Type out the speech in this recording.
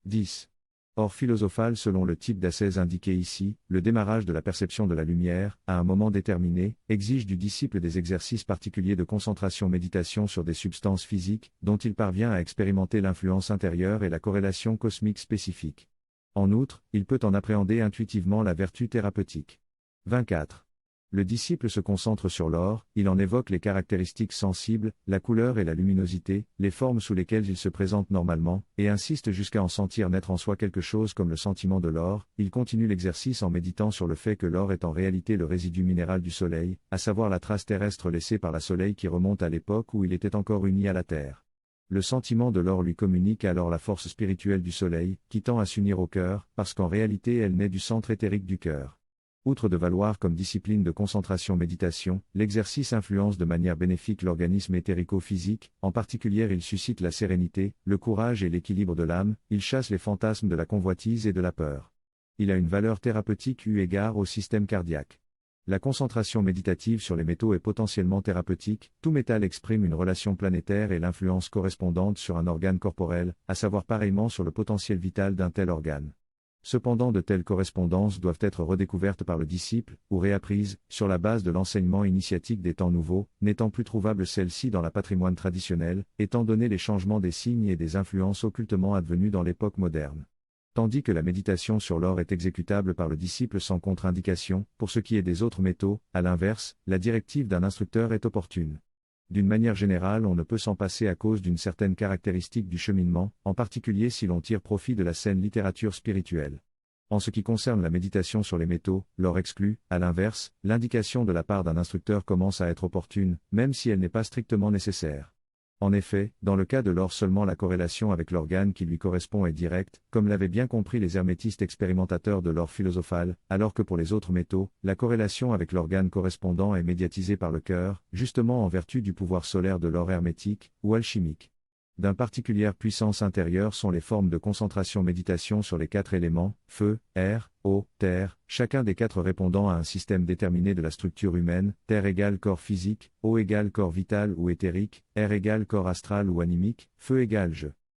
10. Or philosophal selon le type d'ascèse indiqué ici, le démarrage de la perception de la lumière, à un moment déterminé, exige du disciple des exercices particuliers de concentration-méditation sur des substances physiques, dont il parvient à expérimenter l'influence intérieure et la corrélation cosmique spécifique. En outre, il peut en appréhender intuitivement la vertu thérapeutique. 24. Le disciple se concentre sur l'or, il en évoque les caractéristiques sensibles, la couleur et la luminosité, les formes sous lesquelles il se présente normalement, et insiste jusqu'à en sentir naître en soi quelque chose comme le sentiment de l'or. Il continue l'exercice en méditant sur le fait que l'or est en réalité le résidu minéral du Soleil, à savoir la trace terrestre laissée par la Soleil qui remonte à l'époque où il était encore uni à la Terre. Le sentiment de l'or lui communique alors la force spirituelle du Soleil, qui tend à s'unir au cœur, parce qu'en réalité elle naît du centre éthérique du cœur. Outre de valoir comme discipline de concentration-méditation, l'exercice influence de manière bénéfique l'organisme éthérico-physique, en particulier il suscite la sérénité, le courage et l'équilibre de l'âme, il chasse les fantasmes de la convoitise et de la peur. Il a une valeur thérapeutique eu égard au système cardiaque. La concentration méditative sur les métaux est potentiellement thérapeutique, tout métal exprime une relation planétaire et l'influence correspondante sur un organe corporel, à savoir pareillement sur le potentiel vital d'un tel organe. Cependant de telles correspondances doivent être redécouvertes par le disciple, ou réapprises, sur la base de l'enseignement initiatique des temps nouveaux, n'étant plus trouvables celles-ci dans la patrimoine traditionnel, étant donné les changements des signes et des influences occultement advenus dans l'époque moderne. Tandis que la méditation sur l'or est exécutable par le disciple sans contre-indication, pour ce qui est des autres métaux, à l'inverse, la directive d'un instructeur est opportune. D'une manière générale, on ne peut s'en passer à cause d'une certaine caractéristique du cheminement, en particulier si l'on tire profit de la saine littérature spirituelle. En ce qui concerne la méditation sur les métaux, l'or exclu, à l'inverse, l'indication de la part d'un instructeur commence à être opportune, même si elle n'est pas strictement nécessaire. En effet, dans le cas de l'or seulement la corrélation avec l'organe qui lui correspond est directe, comme l'avaient bien compris les hermétistes expérimentateurs de l'or philosophal, alors que pour les autres métaux, la corrélation avec l'organe correspondant est médiatisée par le cœur, justement en vertu du pouvoir solaire de l'or hermétique, ou alchimique. D'une particulière puissance intérieure sont les formes de concentration-méditation sur les 4 éléments, feu, air, eau, terre, chacun des 4 répondant à un système déterminé de la structure humaine, terre égale corps physique, eau égale corps vital ou éthérique, air égale corps astral ou animique, feu égale je.